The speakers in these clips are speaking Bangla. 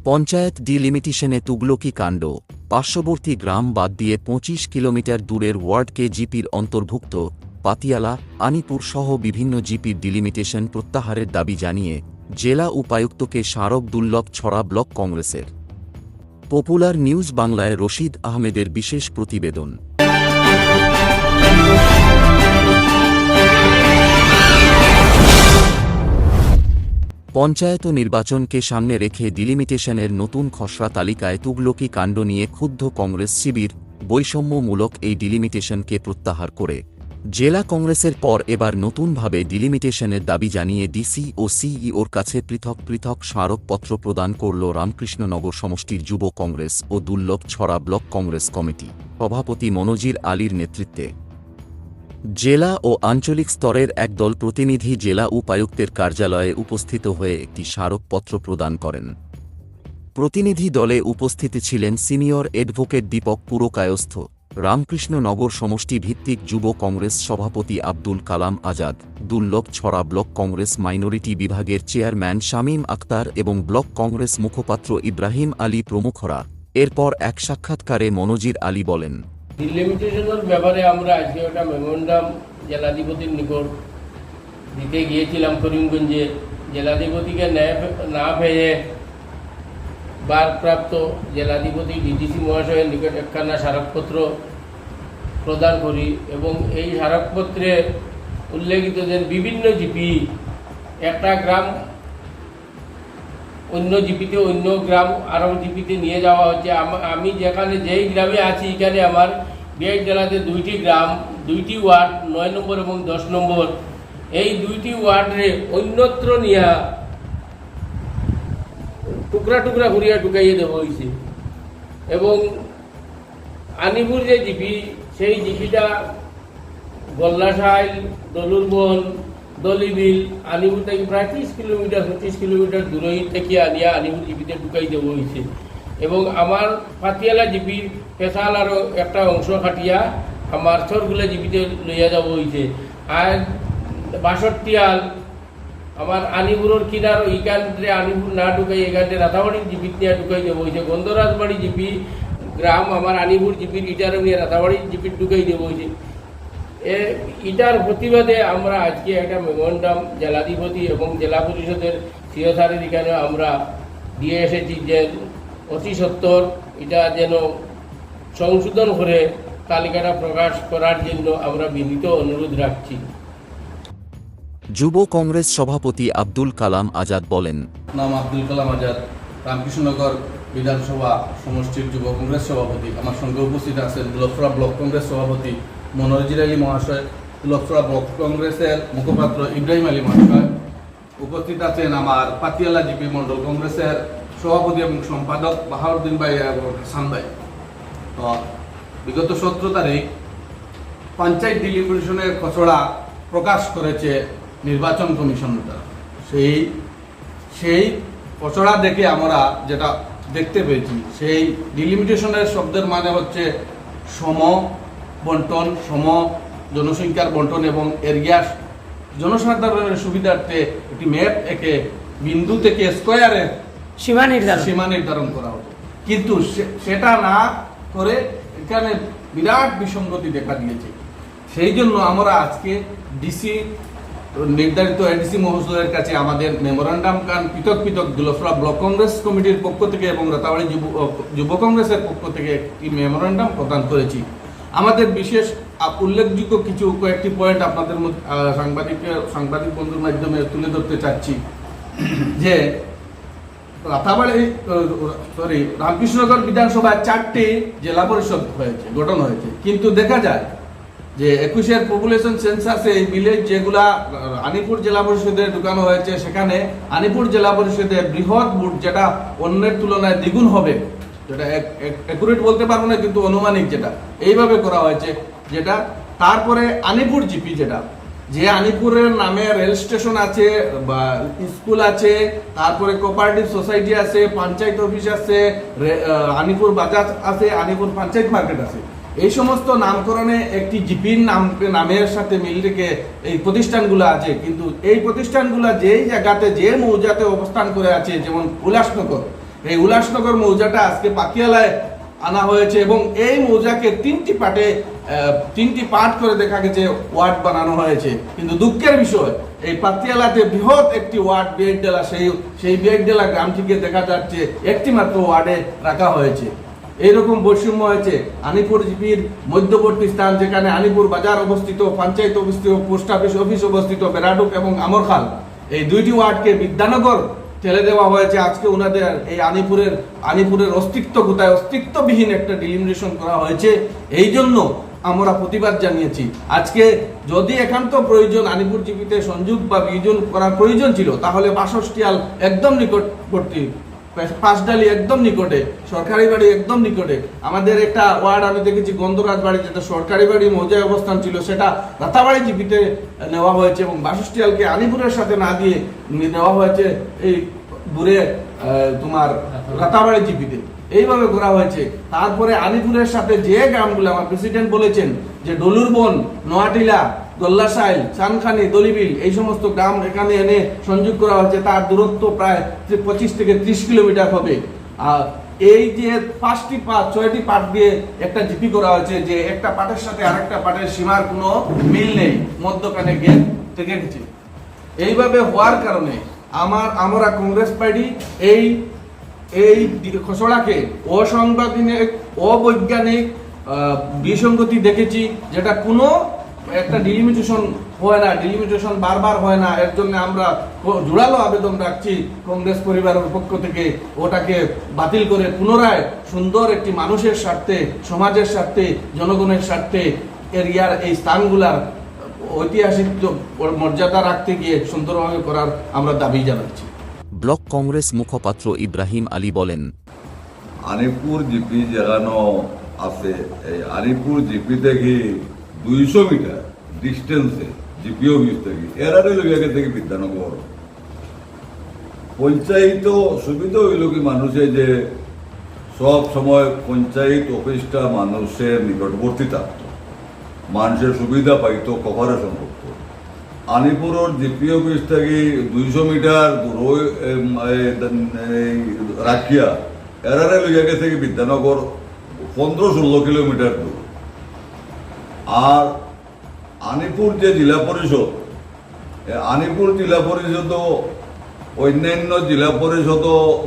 পঞ্চায়েত ডিলিমিটেশনে তুগলকি কাণ্ড, পার্শ্ববর্তী গ্রাম বাদ দিয়ে ২৫ কিলোমিটার দূরের ওয়ার্ডকে জিপির অন্তর্ভুক্ত পাতিয়ালা, আনিপুর সহ বিভিন্ন জিপির ডিলিমিটেশন প্রত্যাহারের দাবি জানিয়ে জেলা উপায়ুক্তকে স্মারক দুর্লভ ছড়া ব্লক কংগ্রেসের। পপুলার নিউজ বাংলায় রশিদ আহমেদের বিশেষ প্রতিবেদন। পঞ্চায়েত নির্বাচনকে সামনে রেখে ডিলিমিটেশনের নতুন খসড়া তালিকায় তুগলকি কাণ্ড নিয়ে ক্ষুব্ধ কংগ্রেস শিবির বৈষম্যমূলক এই ডিলিমিটেশনকে প্রত্যাহার করে জেলা কংগ্রেসের পর এবার নতুনভাবে ডিলিমিটেশনের দাবি জানিয়ে ডিসি ও সিইওর কাছে পৃথক পৃথক স্মারকপত্র প্রদান করল রামকৃষ্ণনগর সমষ্টির যুব কংগ্রেস ও দুর্লভ ছড়া ব্লক কংগ্রেস কমিটি সভাপতি মনোজির আলীর নেতৃত্বে। জেলা ও আঞ্চলিক স্তরের একদল প্রতিনিধি জেলা উপায়ুক্তের কার্যালয়ে উপস্থিত হয়ে একটি স্মারকপত্র প্রদান করেন। প্রতিনিধি দলে উপস্থিত ছিলেন সিনিয়র অ্যাডভোকেট দীপক পুরকায়স্থ, রামকৃষ্ণনগর সমষ্টি ভিত্তিক যুব কংগ্রেস সভাপতি আব্দুল কালাম আজাদ, দুর্লভ ছড়া ব্লক কংগ্রেস মাইনরিটি বিভাগের চেয়ারম্যান শামীম আক্তার এবং ব্লক কংগ্রেস মুখপাত্র ইব্রাহিম আলী প্রমুখরা। এরপর এক সাক্ষাৎকারে মনোজির আলী বলেন, ডিলিমিটেশনের ব্যাপারে আমরা আজকে একটা মেমোরান্ডাম জেলাধিপতির নিকট দিতে গিয়েছিলাম করিমগঞ্জে। জেলাধিপতিকে না পেয়ে ভারপ্রাপ্ত জেলাধিপতি ডিডিসি মহাশয়ের নিকট একখানা স্মারকপত্র প্রদান করি এবং এই স্মারকপত্রে উল্লেখিত যে বিভিন্ন জিপি, একটা গ্রাম অন্য জিপিতে, অন্য গ্রাম আরও জিপিতে নিয়ে যাওয়া হচ্ছে। আমি যেখানে যেই গ্রামে আছি এখানে আমার বিআই জেলাতে 2টি গ্রাম, 2টি ওয়ার্ড 9 নম্বর এবং 10 নম্বর, এই 2টি ওয়ার্ডে অন্যত্র নিয়ে টুকরা টুকরা ঘুরিয়া ঢুকাইয়ে দেওয়া হয়েছে। এবং আনিপুর যে জিপি, সেই জিপিটা গল্লাশাইল, দলুরবন, দলিবিল, আনিপুর থেকে প্রায় 30 কিলোমিটার 25 কিলোমিটার দূরে থেকে আনিয়া আনিপুর জিপিতে ঢুকাই দেওয়া হয়েছে। এবং আমার পাতিয়ালা জিপির পেশাল আরও একটা অংশ কাটিয়া আমার সরগুলা জিপিতে লইয়া যাওয়া হয়েছে। আর 62 আমার আনিপুরের কিনার এইখানে আনিপুর না ঢুকাই এখানে রাতাবাড়ির জিপির নিয়ে ঢুকাই দেওয়া হয়েছে। গন্ধরাজবাড়ি জিপি গ্রাম আমার আনিপুর জিপির ইটার নিয়ে রাতাবাড়ির জিপির ঢুকাই দেওয়া হয়েছে। এটার প্রতিবাদে আমরা আজকে একটা মেমোরান্ডাম জেলাধিপতি এবং জেলা পরিষদের সিও স্যারের এখানে আমরা দিয়ে এসেছি যে অতি সত্বর এটা যেন সংশোধন করে তালিকাটা প্রকাশ করার জন্য আমরা বিনীত অনুরোধ রাখছি। যুব কংগ্রেস সভাপতি আব্দুল কালাম আজাদ বলেন, নাম আব্দুল কালাম আজাদ, রামকৃষ্ণনগর বিধানসভা সমষ্টির যুব কংগ্রেস সভাপতি। আমার সঙ্গে উপস্থিত আছেন দুলফরা ব্লক কংগ্রেস সভাপতি মনোজির আলী মহাশয়, দুলফরা ব্লক কংগ্রেসের মুখপাত্র ইব্রাহিম আলী মহাশয়, উপস্থিত আছেন আমার পাতিয়ালা জিপি মন্ডল কংগ্রেসের সভাপতি এবং সম্পাদক বাহাউদ্দিন ভাই এবং হাসান ভাই। তো বিগত 17 তারিখ পঞ্চায়েত ডিলিমিটেশনের খসড়া প্রকাশ করেছে নির্বাচন কমিশন। সেই খসড়া দেখে আমরা যেটা দেখতে পেয়েছি, সেই ডিলিমিটেশনের শব্দের মানে হচ্ছে সম বন্টন, সম জনসংখ্যার বন্টন এবং এরিয়া জনসাধারণের সুবিধার্থে একটি ম্যাপ একে বিন্দু থেকে স্কোয়ারের সীমা নির্ধারণ করা হবে। কিন্তু সেটা না করে এখানে বিরাট বিসঙ্গতি দেখা দিয়েছে। সেই জন্য আমরা আজকে ডিসি নির্ধারিত এডিসি মহোদয়ের কাছে আমাদের মেমোরান্ডাম পৃথক পৃথক দুলফরা ব্লক কংগ্রেস কমিটির পক্ষ থেকে এবং রাতাবাড়ি যুব কংগ্রেসের পক্ষ থেকে একটি মেমোরান্ডাম প্রদান করেছি। আমাদের বিশেষ উল্লেখযোগ্য কয়েকটি পয়েন্ট আপনাদের সাংবাদিক বন্ধুর মাধ্যমে তুলে ধরতে চাচ্ছি। যে রামকৃষ্ণনগর বিধানসভায় 4টি জেলা পরিষদ গঠন হয়েছে, কিন্তু দেখা যায় যে 21-এর পপুলেশন সেন্সাসে এই ভিলেজ যেগুলা আনিপুর জেলা পরিষদে ঢুকানো হয়েছে, সেখানে আনিপুর জেলা পরিষদে বৃহৎ বুট যেটা অন্যের তুলনায় দ্বিগুণ হবে, যেটা অ্যাকুরেট বলতে পারবো না কিন্তু অনুমানিক, যেটা এইভাবে করা হয়েছে। যেটা তারপরে আনিপুর জিপি, যেটা যে আনিপুরের নামে রেল স্টেশন আছে বা স্কুল আছে, তারপরে কোঅপারেটিভ সোসাইটি আছে, পঞ্চায়েত অফিস আছে, আনিপুর বাজার আছে, আনিপুর পঞ্চায়েত মার্কেট আছে, এই সমস্ত নামকরণে একটি জিপির নামের সাথে মিল রেখে এই প্রতিষ্ঠানগুলো আছে। কিন্তু এই প্রতিষ্ঠানগুলো যেই জায়গাতে যে মৌজাতে অবস্থান করে আছে, যেমন উল্লাসনগর, এই উল্লাসনগর মৌজাটা আজকে পাতিয়ালায় আনা হয়েছে এবং এই মৌজাকে তিনটি পার্ট করে দেখা গেছে ওয়ার্ড বানানো হয়েছে। কিন্তু দুঃখের বিষয় এই পাতিয়ালাতে বৃহৎ একটি ওয়ার্ড বিয়েডডেলা সেই বিয়েডডেলা গ্রামটিকে দেখা যাচ্ছে একটি মাত্র ওয়ার্ডে রাখা হয়েছে। এইরকম বৈষম্য হয়েছে আনিপুর জিপির মধ্যবর্তী স্থান, যেখানে আনিপুর বাজার অবস্থিত, পঞ্চায়েত অবস্থিত, পোস্ট অফিস অবস্থিত, বেড়াডুক এবং আমরখাল, এই দুইটি ওয়ার্ডকে বিদ্যানগর ঠেলে দেওয়া হয়েছে। আজকে ওনাদের এই আনিপুরের অস্তিত্ব কোথায়, অস্তিত্ববিহীন একটা ডিলিমিটেশন করা হয়েছে। এই জন্য আমরা প্রতিবাদ জানিয়েছি। আজকে যদি একান্ত প্রয়োজন আনিপুর জিপিতে সংযোগ বা বিয়োজন করার প্রয়োজন ছিল, তাহলে বাসস্টিয়াল একদম নিকটবর্তী, পাঁচডালি একদম নিকটে, সরকারি বাড়ি একদম নিকটে। আমাদের একটা ওয়ার্ড আমি দেখেছি গন্ধরাজ বাড়ি, যেটা সরকারি বাড়ি মৌজায় অবস্থান ছিল, সেটা রাতাবাড়ি জিপিতে নেওয়া হয়েছে এবং বাসস্টিয়ালকে আনিপুরের সাথে না দিয়ে নেওয়া হয়েছে এই দূরে তোমার রাতাবাড়ি জিপিতে। এইভাবে করা হয়েছে। তারপরে আনিপুরের সাথে যে গ্রামগুলো আমার প্রেসিডেন্ট বলেছেন যে ডলুরবন, নোয়াটিলা, গল্লাসাইল, চানখানি, দলিবিল, এই সমস্ত গ্রাম এখানে এনে সংযোগ করা হয়েছে, তার দূরত্ব প্রায় 25 থেকে 30 কিলোমিটার হবে। আর এই যে 6টি পার্ট দিয়ে একটা জিপি করা হয়েছে, যে একটা পাটের সাথে আরেকটা পাটের সীমার কোনো মিল নেই, মধ্যখানে গেট থেকে গেছে। এইভাবে হওয়ার কারণে আমরা কংগ্রেস পার্টি এই খসড়াকে অসাংবিধানিক, অবৈজ্ঞানিক, বিসঙ্গতি দেখেছি, যেটা কোনো একটা ডিলিমিটেশন হয় না, ডিলিমিটেশন বারবার হয় না। এর জন্য আমরা জোরালো আবেদন রাখছি কংগ্রেস পরিবারের পক্ষ থেকে, ওটাকে বাতিল করে পুনরায় সুন্দর একটি মানুষের স্বার্থে, সমাজের স্বার্থে, জনগণের স্বার্থে এরিয়ার এই স্থানগুলার ঐতিহাসিক মর্যাদা রাখতে গিয়ে সুন্দরভাবে করার আমরা দাবি জানাচ্ছি। ব্লক কংগ্রেস মুখপাত্র ইব্রাহিম আলী বলেন, আনিপুর জিপি যেখানো আছে, এই আনিপুর জিপি থেকে 200 মিটার ডিস্টেন্সে জিপি অফিস থেকে এরারে লোক থেকে বিদ্যানগর পঞ্চায়েত সুবিধা হইল কি মানুষের যে সব সময় পঞ্চায়েত অফিসটা মানুষের নিকটবর্তী থাকত, মানুষের সুবিধা পাইতো, কভারেশন করত। আনিপুরের জিপি অফিস থেকে 200 মিটার দূর রাখিয়া এরারে লইয়াকে থেকে বিদ্যানগর 15-16 কিলোমিটার দূর। আর আনিপুর যে জেলা পরিষদ, আনিপুর জেলা পরিষদ অন্যান্য জেলা পরিষদ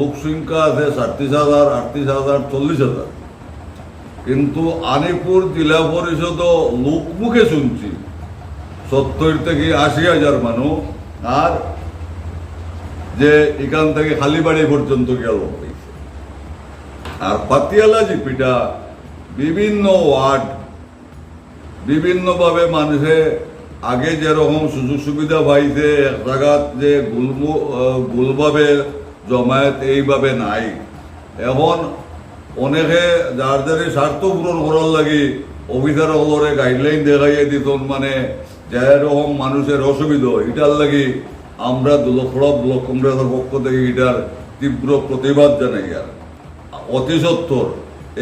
লোকসংখ্যা আছে 37,000, 38,000, 40,000, কিন্তু আনিপুর জেলা পরিষদ লোকমুখে শুনছি 70 থেকে 80,000 মানুষ, আর যে এখান থেকে খালিবাড়ি পর্যন্ত গেল। আর পাতিয়ালা জিপিটা বিভিন্ন ওয়ার্ড বিভিন্নভাবে মানুষে আগে যেরকম সুযোগ সুবিধা পাইছে, এক জায়গাত যে গুলভাবে জমায়েত এইভাবে নাই। এখন অনেকে যার যারে স্বার্থ পূরণ করার লাগি অফিসার হলরে গাইডলাইন দেখাইয়ে দিত, মানে যেরকম মানুষের অসুবিধা, এটার লাগি আমরা দুলখড়া ব্লক কংগ্রেসের পক্ষ থেকে এটার তীব্র প্রতিবাদ জানাই। আর অতি সত্বর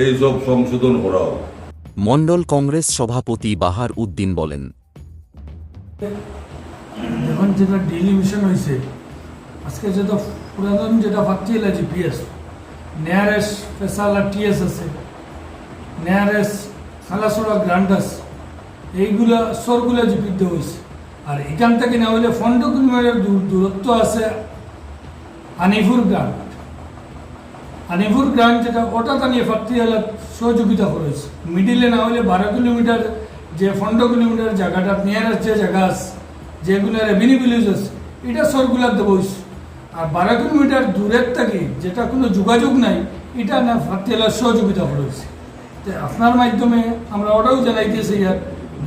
এইসব সংশোধন করা হবে। মণ্ডল কংগ্রেস সভাপতি বাহার উদ্দিন বলেন, এখন যেটা ডিলিমিশন হয়েছে আজকে, যেটা পুরাতন যেটা পাতিয়ালা জিপিএস, নিয়ারেস্ট পেশালা টিএস আছে, নিয়ারেস্ট খালাসোড়া গ্রান্ট আছে, এইগুলা সরগুলা জিপিতে হয়েছে। আর এখান থেকে না হলে 15 কিলোমিটার দূরত্ব আছে আনিপুর গ্রান্ট। আনিপুর গ্রান্ট যেটা ওটা নিয়ে পাতিয়ালা সহযোগিতা করেছে। মিডিলে না হলে 12 কিলোমিটার, যে 15 কিলোমিটার জায়গাটা নিয়ারেস্ট যে জায়গা আছে, যেগুলো রেভিনিউ ভিলেজ আছে, এটা সরগুলার দেবো। আর 12 কিলোমিটার দূরের থেকে যেটা কোনো যোগাযোগ নাই, এটা না পাতিয়ালার সহযোগিতা করেছে। তো আপনার মাধ্যমে আমরা ওটাও জানাইতেছি, আর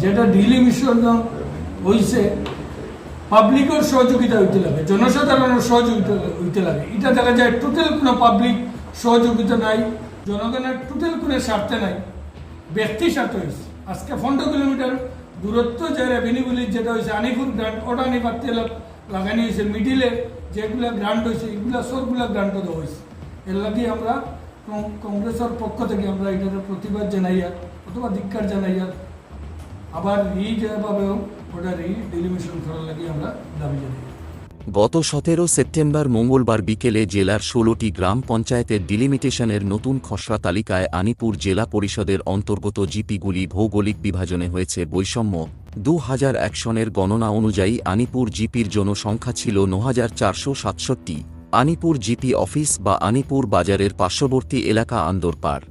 যেটা ডিলিমিশন হয়েছে পাবলিকের সহযোগিতা হইতে লাগে, জনসাধারণের সহযোগিতা হইতে লাগে। এটা দেখা যায় টোটাল কোনো পাবলিক সহযোগিতা নাই, জনগণের টোটাল কোনো স্বার্থে নাই, ব্যক্তি স্বার্থ হয়েছে। আজকে 15 কিলোমিটার দূরত্ব যে রেভিনিউ ভিলেজ যেটা হয়েছে আনিপুর গ্রান্ট, ওটা নিয়ে পাতিয়ালা লাগানি হয়েছে। মিডিলে যেগুলা গ্রান্ট হয়েছে, এগুলা সবগুলা গ্রান্টও দেওয়া হয়েছে। এর লাগে আমরা কংগ্রেসের পক্ষ থেকে আমরা এটার প্রতিবাদ জানাইয়া অথবা ধিক্কার জানাইয়া আবার যেভাবেও ওটা ডিলিমিশন করার লাগে আমরা দাবি জানাই। গত 17 সেপ্টেম্বর মঙ্গলবার বিকেলে জেলার 16টি গ্রাম পঞ্চায়েতের ডিলিমিটেশনের নতুন খসড়া তালিকায় আনিপুর জেলা পরিষদের অন্তর্গত জিপিগুলি ভৌগোলিক বিভাজনে হয়েছে বৈষম্য। 2001 সনের গণনা অনুযায়ী আনিপুর জিপির জনসংখ্যা ছিল 9467। আনিপুর জিপি অফিস বা আনিপুর বাজারের পার্শ্ববর্তী এলাকা আন্দরপাড়,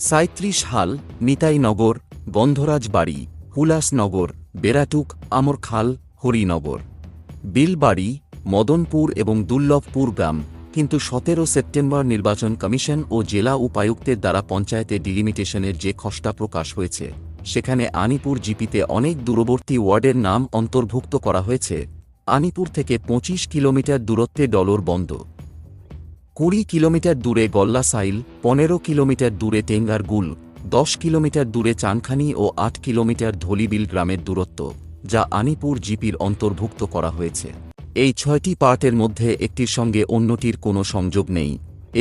37 হাল, নিতাইনগর, গন্ধরাজবাড়ি, হুলাসনগর, বেড়াটুক, আমরখাল, হরিনগর, বিলবাড়ি, মদনপুর এবং দুর্লভপুর গ্রাম। কিন্তু 17 সেপ্টেম্বর নির্বাচন কমিশন ও জেলা উপায়ুক্তের দ্বারা পঞ্চায়েতে ডিলিমিটেশনের যে খসড়া প্রকাশ হয়েছে, সেখানে আনিপুর জিপিতে অনেক দূরবর্তী ওয়ার্ডের নাম অন্তর্ভুক্ত করা হয়েছে। আনিপুর থেকে 25 কিলোমিটার দূরত্বে ডলর বন্ধ, 20 কিলোমিটার দূরে গল্লাসাইল, 15 কিলোমিটার দূরে টেঙ্গারগুল, 10 কিলোমিটার দূরে চানখানি ও 8 কিলোমিটার ধলিবিল গ্রামের দূরত্ব, যা আনিপুর জিপির অন্তর্ভুক্ত করা হয়েছে। এই 6টি পার্টের মধ্যে একটির সঙ্গে অন্যটির কোনো সংযোগ নেই।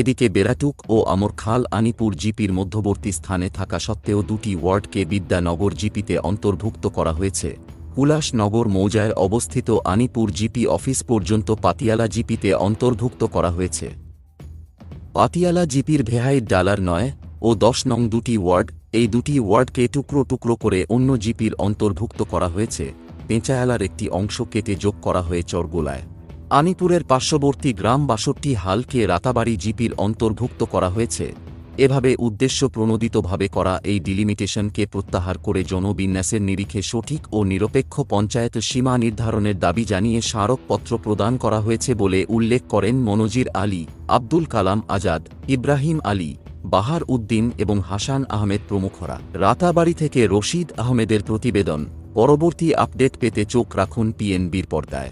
এদিকে বেড়াটুক ও আমরখাল আনিপুর জিপির মধ্যবর্তী স্থানে থাকা সত্ত্বেও 2টি ওয়ার্ডকে বিদ্যানগর জিপিতে অন্তর্ভুক্ত করা হয়েছে। হুলাসনগর মৌজায় অবস্থিত আনিপুর জিপি অফিস পর্যন্ত পাতিয়ালা জিপিতে অন্তর্ভুক্ত করা হয়েছে। পাতিয়ালা জিপির ভেহাইট ডালার 9 ও 10 নং 2টি ওয়ার্ড, এই 2টি ওয়ার্ডকে টুকরো টুকরো করে অন্য জিপির অন্তর্ভুক্ত করা হয়েছে। পেঁচায়ালার একটি অংশ কেটে যোগ করা হয়ে চরগোলায়। আনিপুরের পার্শ্ববর্তী গ্রাম 62 হালকে রাতাবাড়ি জিপির অন্তর্ভুক্ত করা হয়েছে। এভাবে উদ্দেশ্য প্রণোদিতভাবে করা এই ডিলিমিটেশনকে প্রত্যাহার করে জনবিন্যাসের নিরিখে সঠিক ও নিরপেক্ষ পঞ্চায়েত সীমা নির্ধারণের দাবি জানিয়ে স্মারকপত্র প্রদান করা হয়েছে বলে উল্লেখ করেন মনোজির আলী, আব্দুল কালাম আজাদ, ইব্রাহিম আলী, বাহার উদ্দিন এবং হাসান আহমেদ প্রমুখরা। রাতাবাড়ি থেকে রশিদ আহমেদের প্রতিবেদন। পরবর্তী আপডেট পেতে চোখ রাখুন পিএনবির পর্দায়।